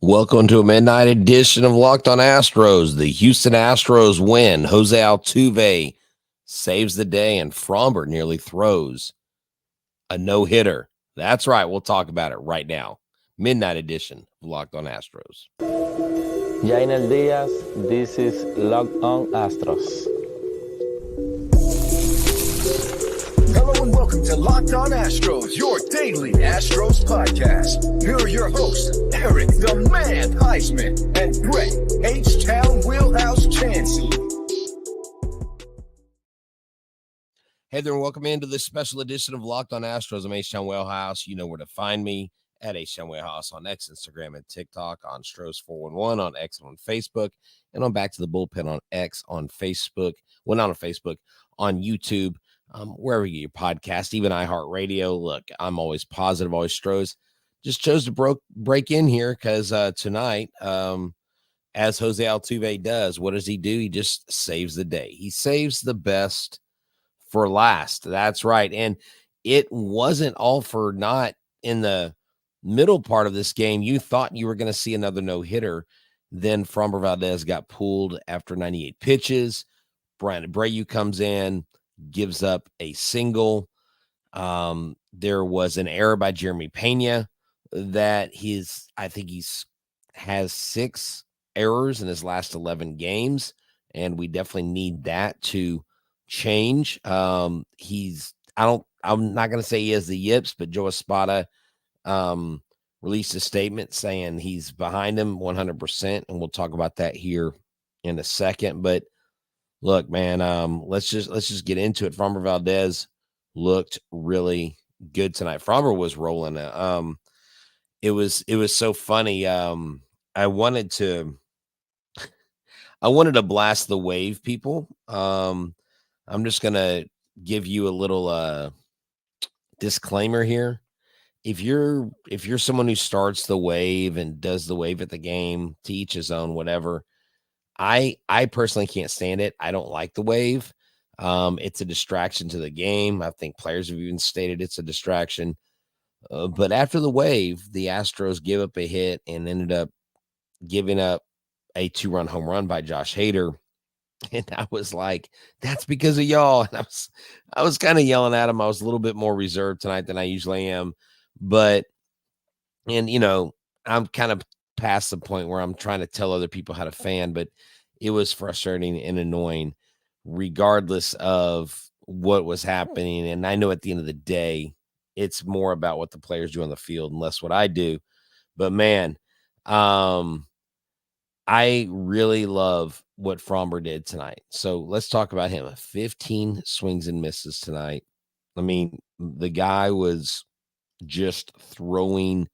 Welcome to a midnight edition of Locked on Astros. The Houston Astros win. Jose Altuve saves the day, and Framber nearly throws a no-hitter. That's right. We'll talk about it right now. Midnight edition of Locked on Astros. Jainel Diaz, this is Locked on Astros. Hello and welcome to Locked on Astros, your daily Astros podcast. Here are your hosts, Eric the Man Heisman and Greg Htown Wheelhouse Chansey. Hey there, and welcome into this special edition of Locked on Astros. I'm Htown Wheelhouse. You know where to find me at Htown Wheelhouse on X, Instagram, and TikTok, on Stros411 on X and on Facebook, and on Back to the Bullpen on X, on Facebook. Well, not on Facebook, on YouTube. Wherever you get your podcast, even iHeartRadio. Look, I'm always positive, always Stros. Just chose to break in here because tonight, as Jose Altuve does, what does he do? He just saves the day. He saves the best for last. That's right. And it wasn't all for naught. In the middle part of this game, you thought you were going to see another no-hitter. Then Framber Valdez got pulled after 98 pitches. Brandon Abreu comes in, gives up a single. There was an error by Jeremy Pena that I think has 6 errors in his last 11 games, and we definitely need that to change. I'm not going to say he has the yips, but Joe Espada released a statement saying he's behind him 100%, and we'll talk about that here in a second. But look, man, let's just get into it. Framber Valdez looked really good tonight. Framber was rolling. It was so funny. I wanted to blast the wave people. I'm just gonna give you a little disclaimer here. If you're someone who starts the wave and does the wave at the game, to each his own, whatever. I personally can't stand it. I don't like the wave. It's a distraction to the game. I think players have even stated it's a distraction. But after the wave, the Astros give up a hit and ended up giving up a 2-run home run by Josh Hader. And I was like, that's because of y'all. And I was kind of yelling at him. I was a little bit more reserved tonight than I usually am. But, and you know, I'm kind of past the point where I'm trying to tell other people how to fan, but it was frustrating and annoying regardless of what was happening. And I know at the end of the day, it's more about what the players do on the field and less what I do. But man, I really love what Framber did tonight. So let's talk about him. 15 swings and misses tonight. I mean, the guy was just throwing.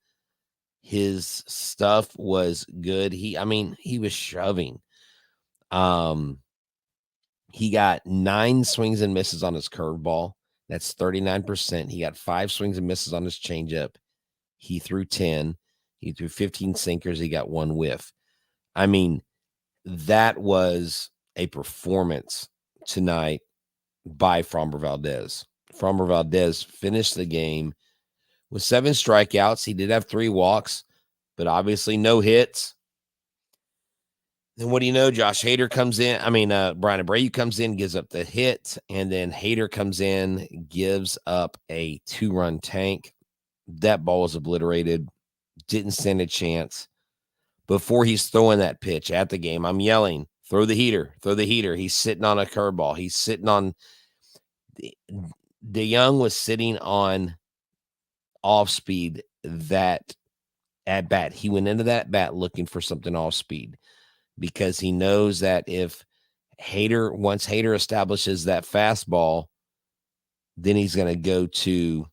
His stuff was good. He was shoving. He got 9 swings and misses on his curveball. That's 39%. He got 5 swings and misses on his changeup. He threw 10. He threw 15 sinkers. He got 1 whiff. I mean, that was a performance tonight by Framber Valdez. Framber Valdez finished the game with 7 strikeouts. He did have 3 walks, but obviously no hits. Then what do you know? Josh Hader comes in. Brian Abreu comes in, gives up the hit, and then Hader comes in, gives up a 2-run tank. That ball was obliterated. Didn't stand a chance. Before he's throwing that pitch at the game, I'm yelling, throw the heater, throw the heater. He's sitting on a curveball. He's sitting on – DeYoung was sitting on off speed that at bat. He went into that bat looking for something off speed because he knows that if once Hader establishes that fastball, then he's going to go to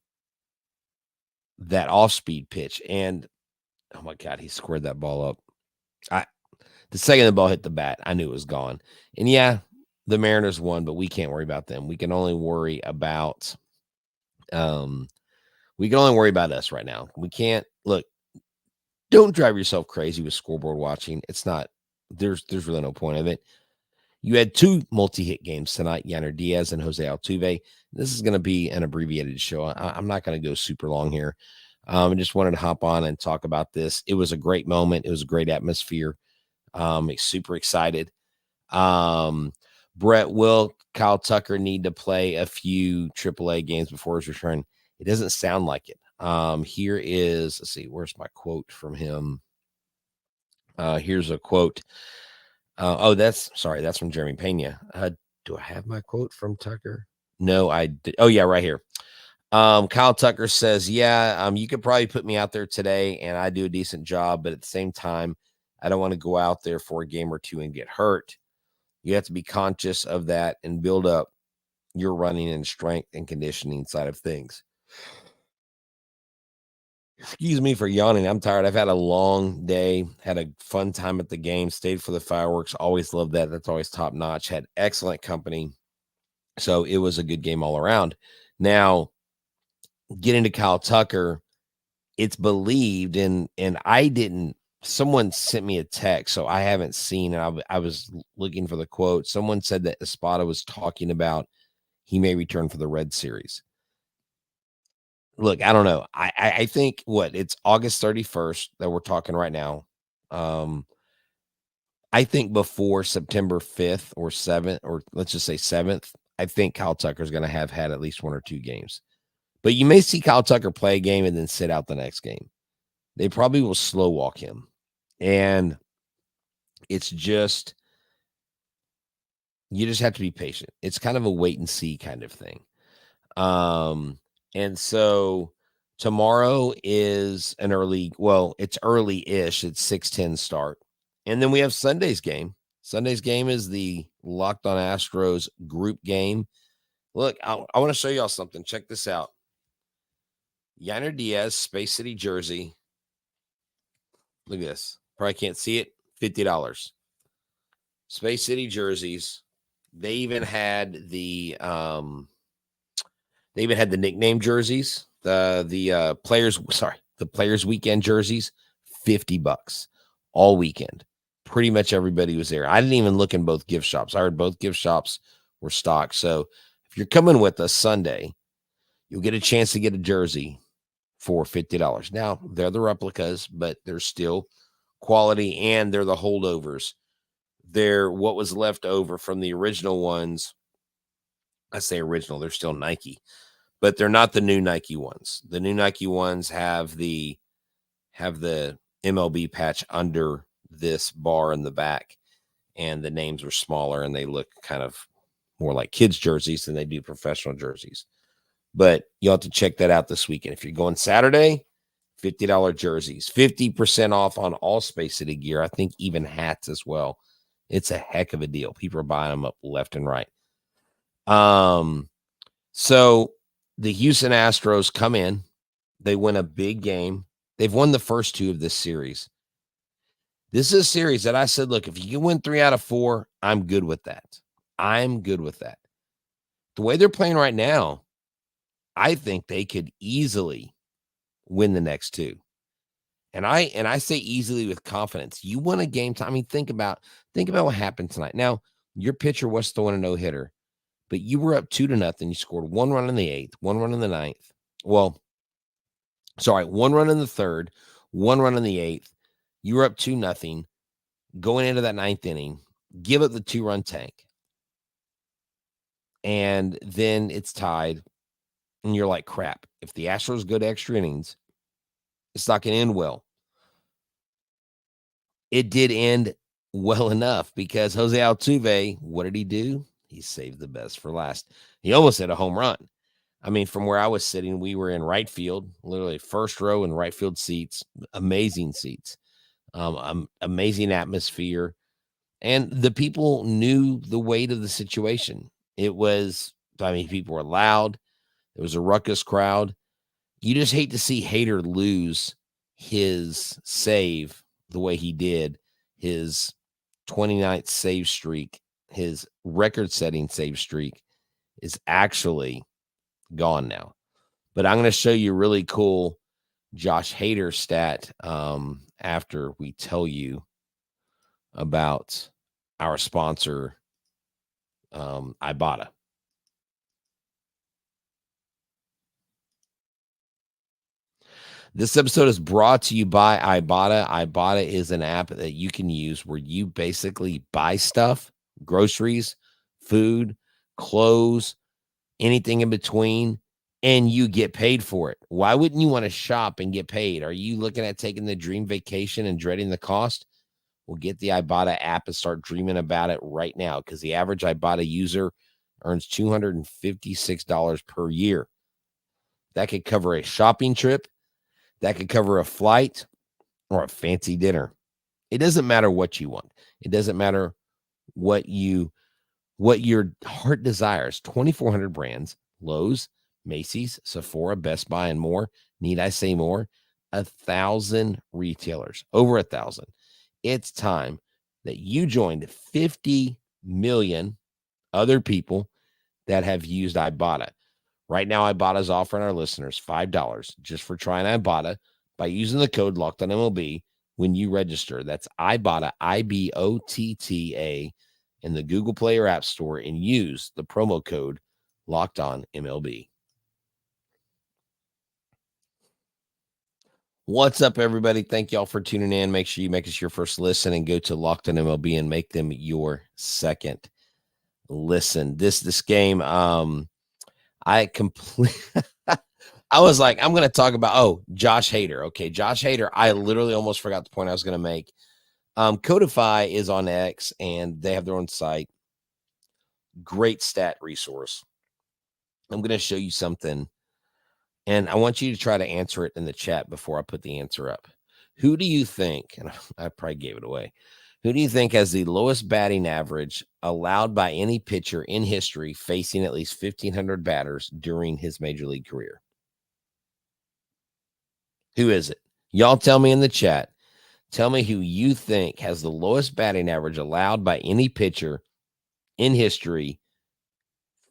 that off speed pitch. And oh my God, he squared that ball up. The second the ball hit the bat, I knew it was gone. And yeah, the Mariners won, but we can't worry about them. We can only worry about us right now. We can't look. Don't drive yourself crazy with scoreboard watching. It's not. There's really no point of it. You had 2 multi-hit games tonight, Yainer Diaz and Jose Altuve. This is going to be an abbreviated show. I'm not going to go super long here. I just wanted to hop on and talk about this. It was a great moment. It was a great atmosphere. Super excited. Brett, will Kyle Tucker need to play a few AAA games before his return? It doesn't sound like it. Here is, let's see, where's my quote from him? Here's a quote. That's from Jeremy Pena. Do I have my quote from Tucker? No, I did. Oh, yeah, right here. Kyle Tucker says, yeah, you could probably put me out there today and I do a decent job, but at the same time, I don't want to go out there for a game or two and get hurt. You have to be conscious of that and build up your running and strength and conditioning side of things. Excuse me for yawning. I'm tired. I've had a long day, had a fun time at the game, stayed for the fireworks. Always love that. That's always top notch. Had excellent company. So it was a good game all around. Now, getting to Kyle Tucker, it's believed, and I didn't, someone sent me a text, so I haven't seen, and I was looking for the quote. Someone said that Espada was talking about he may return for the Red Series. Look, I don't know. I think it's August 31st that we're talking right now. I think before September 5th or 7th, or let's just say 7th, I think Kyle Tucker is going to have had at least one or two games. But you may see Kyle Tucker play a game and then sit out the next game. They probably will slow walk him. And it's just, you just have to be patient. It's kind of a wait and see kind of thing. And so tomorrow is an it's early-ish. It's 6:10 start. And then we have Sunday's game. Sunday's game is the Locked on Astros group game. Look, I want to show y'all something. Check this out. Yainer Diaz, Space City jersey. Look at this. Probably can't see it. $50. Space City jerseys. They even had the nickname jerseys. The players weekend jerseys, $50 all weekend. Pretty much everybody was there. I didn't even look in both gift shops. I heard both gift shops were stocked. So if you're coming with us Sunday, you'll get a chance to get a jersey for $50. Now, they're the replicas, but they're still quality, and they're the holdovers. They're what was left over from the original ones. I say original, they're still Nike, but they're not the new Nike ones. The new Nike ones have the MLB patch under this bar in the back, and the names are smaller, and they look kind of more like kids' jerseys than they do professional jerseys. But you'll have to check that out this weekend. If you're going Saturday, $50 jerseys, 50% off on all Space City gear. I think even hats as well. It's a heck of a deal. People are buying them up left and right. So the Houston Astros come in. They win a big game. They've won the first two of this series. This is a series that I said, look, if you can win 3 out of 4, I'm good with that. I'm good with that. The way they're playing right now, I think they could easily win the next two. And I say easily with confidence. You win a game time. I mean, think about what happened tonight. Now, your pitcher was throwing a no-hitter, but you were up 2-0. You scored 1 run in the 8th, 1 run in the 9th. 1 run in the 3rd, 1 run in the 8th. You were up 2-0 going into that 9th inning. Give up the 2-run tank. And then it's tied. And you're like, crap. If the Astros go to extra innings, it's not going to end well. It did end well enough because Jose Altuve, what did he do? He saved the best for last. He almost hit a home run. I mean, from where I was sitting, we were in right field, literally first row in right field seats, amazing seats, amazing atmosphere. And the people knew the weight of the situation. People were loud. It was a ruckus crowd. You just hate to see Hader lose his save the way he did, his 29th save streak, his record-setting save streak is actually gone now. But I'm going to show you a really cool Josh Hader stat after we tell you about our sponsor, Ibotta. This episode is brought to you by Ibotta. Ibotta is an app that you can use where you basically buy stuff, groceries, food, clothes, anything in between, and you get paid for it. Why wouldn't you want to shop and get paid? Are you looking at taking the dream vacation and dreading the cost? Well, get the Ibotta app and start dreaming about it right now, because the average Ibotta user earns $256 per year. That could cover a shopping trip. That could cover a flight or a fancy dinner. It doesn't matter what you want. It doesn't matter what your heart desires. 2,400 brands, Lowe's, Macy's, Sephora, Best Buy, and more. Need I say more? 1,000 retailers, over 1,000. It's time that you joined 50 million other people that have used Ibotta. Right now, Ibotta is offering our listeners $5 just for trying Ibotta by using the code LOCKEDONMLB when you register. That's Ibotta, IBOTTA, in the Google Play or App Store, and use the promo code LOCKEDONMLB. What's up, everybody? Thank y'all for tuning in. Make sure you make us your first listen and go to Locked On MLB and make them your second listen. This game, I was like, I'm going to talk about, Josh Hader. Okay, Josh Hader. I literally almost forgot the point I was going to make. Codify is on X, and they have their own site. Great stat resource. I'm going to show you something, and I want you to try to answer it in the chat before I put the answer up. Who do you think, and I probably gave it away, who do you think has the lowest batting average allowed by any pitcher in history facing at least 1,500 batters during his major league career? Who is it? Y'all tell me in the chat. Tell me who you think has the lowest batting average allowed by any pitcher in history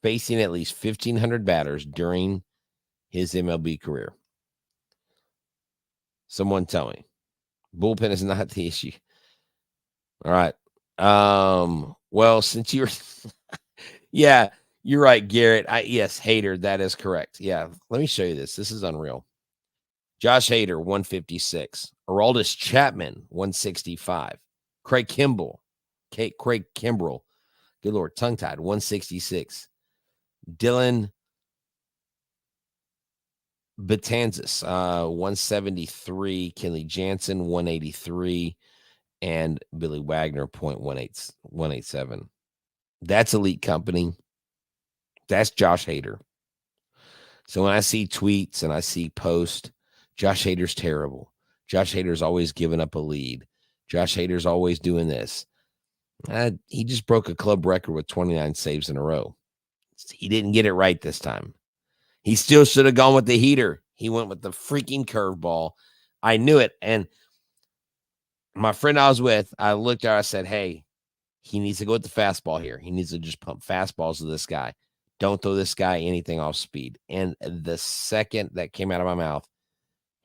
facing at least 1,500 batters during his MLB career. Someone tell me. Bullpen is not the issue. All right. Well, since you're yeah, you're right, Garrett. Yes, Hader, that is correct. Yeah, let me show you this. This is unreal. Josh Hader, 156. Aroldis Chapman, 165. Craig Kimbrell. Good Lord, tongue-tied, 166. Dylan Betances, 173. Kenley Jansen, 183. And Billy Wagner, 187. That's elite company. That's Josh Hader. So when I see tweets and I see posts, Josh Hader's terrible. Josh Hader's always giving up a lead. Josh Hader's always doing this. He just broke a club record with 29 saves in a row. He didn't get it right this time. He still should have gone with the heater. He went with the freaking curveball. I knew it. And my friend I was with, I looked at her, I said, hey, he needs to go with the fastball here. He needs to just pump fastballs to this guy. Don't throw this guy anything off speed. And the second that came out of my mouth,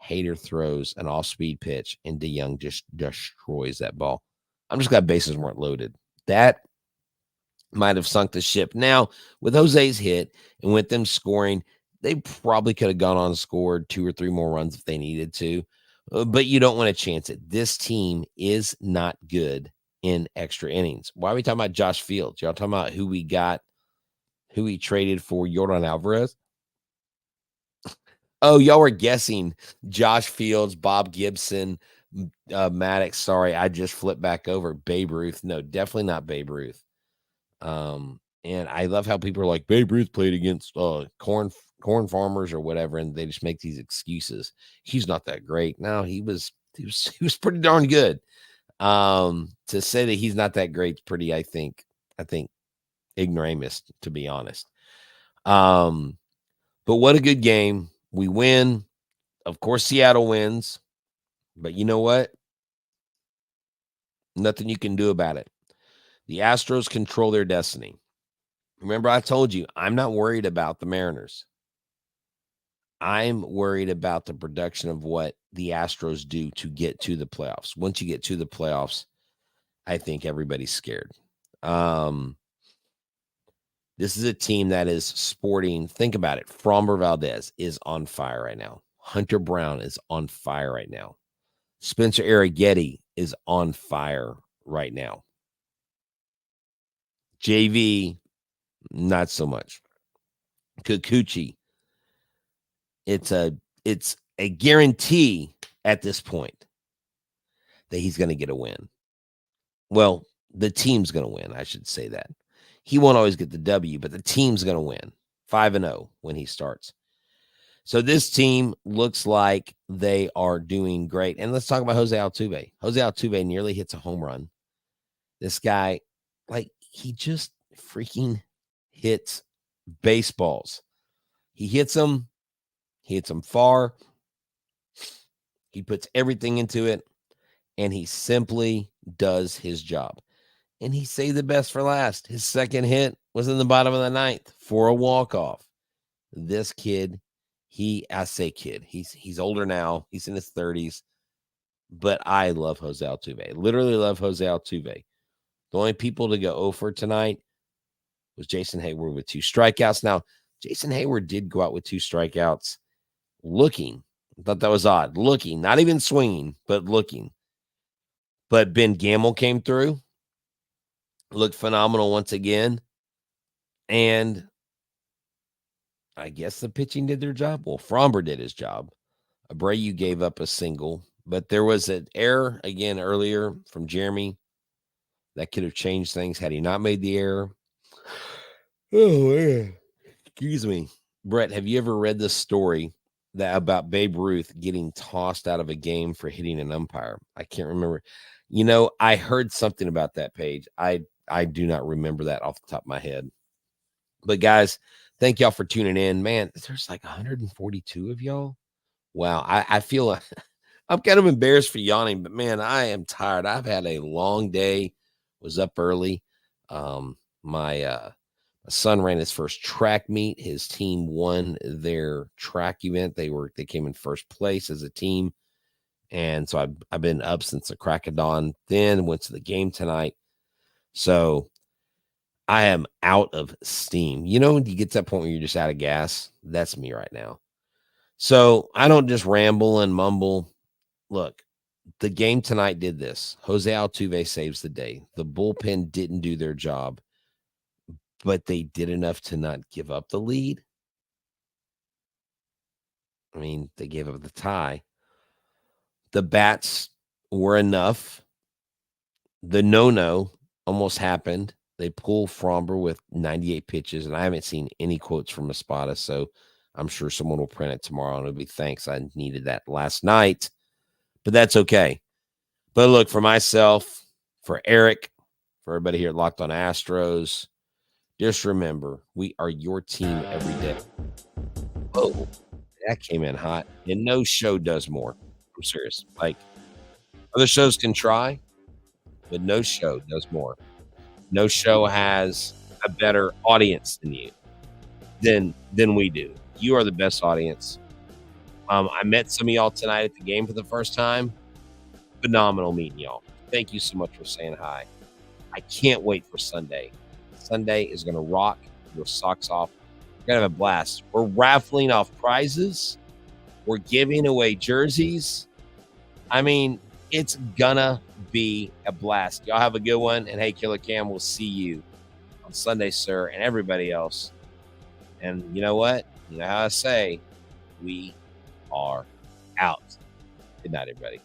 Hader throws an off-speed pitch, and DeYoung just destroys that ball. I'm just glad bases weren't loaded. That might have sunk the ship. Now, with Jose's hit and with them scoring, they probably could have gone on and scored 2 or 3 more runs if they needed to. But you don't want to chance it. This team is not good in extra innings. Why are we talking about Josh Fields? Y'all talking about who we got, who we traded for Yordan Alvarez? Oh, y'all were guessing Josh Fields, Bob Gibson, Maddox. Sorry, I just flipped back over. Babe Ruth. No, definitely not Babe Ruth. And I love how people are like, Babe Ruth played against corn farmers or whatever, and they just make these excuses. He's not that great. No, he was pretty darn good. To say that he's not that great is pretty, I think ignoramus, to be honest. But what a good game. We win. Of course, Seattle wins. But you know what? Nothing you can do about it. The Astros control their destiny. Remember, I told you, I'm not worried about the Mariners. I'm worried about the production of what the Astros do to get to the playoffs. Once you get to the playoffs, I think everybody's scared. This is a team that is sporting. Think about it. Framber Valdez is on fire right now. Hunter Brown is on fire right now. Spencer Arrighetti is on fire right now. JV, not so much. Kikuchi, it's a guarantee at this point that he's going to get a win. Well, the team's going to win. I should say that. He won't always get the W, but the team's going to win 5-0 when he starts. So this team looks like they are doing great. And let's talk about Jose Altuve. Jose Altuve nearly hits a home run. This guy, like, he just freaking hits baseballs. He hits them far. He puts everything into it, and he simply does his job. And he saved the best for last. His second hit was in the bottom of the ninth for a walk-off. This kid, I say kid. He's older now. He's in his 30s. But I love Jose Altuve. Literally love Jose Altuve. The only people to go 0 for tonight was Jason Hayward with 2 strikeouts. Now, Jason Hayward did go out with 2 strikeouts looking. I thought that was odd. Looking, not even swinging, but looking. But Ben Gamble came through. Looked phenomenal once again. And I guess the pitching did their job. Well, Framber did his job. Abreu gave up a single. But there was an error again earlier from Jeremy that could have changed things had he not made the error. Oh, man. Excuse me. Brett, have you ever read this story about Babe Ruth getting tossed out of a game for hitting an umpire? I can't remember. You know, I heard something about that page. I do not remember that off the top of my head. But, guys, thank y'all for tuning in. Man, there's like 142 of y'all. Wow. I feel I'm kind of embarrassed for yawning, but, man, I am tired. I've had a long day. Was up early. My son ran his first track meet. His team won their track event. They came in first place as a team. And so I've been up since the crack of dawn. Then went to the game tonight. So I am out of steam. You know, when you get to that point where you're just out of gas, that's me right now. So I don't just ramble and mumble. Look, the game tonight did this. Jose Altuve saves the day. The bullpen didn't do their job, but they did enough to not give up the lead. I mean, they gave up the tie. The bats were enough. The no-no almost happened. They pulled Framber with 98 pitches, and I haven't seen any quotes from Espada, so I'm sure someone will print it tomorrow, and it'll be thanks. I needed that last night, but that's okay. But look, for myself, for Eric, for everybody here at Locked on Astros, just remember, we are your team every day. Oh, that came in hot. And no show does more. I'm serious. Like, other shows can try, but no show does more. No show has a better audience than you, than we do. You are the best audience. I met some of y'all tonight at the game for the first time. Phenomenal meeting y'all. Thank you so much for saying hi. I can't wait for Sunday. Sunday is going to rock your socks off. We're going to have a blast. We're raffling off prizes. We're giving away jerseys. I mean, it's going to be a blast. Y'all have a good one. And hey, Killer Cam, we'll see you on Sunday, sir, and everybody else. And you know what? You know how I say, we are out. Good night, everybody.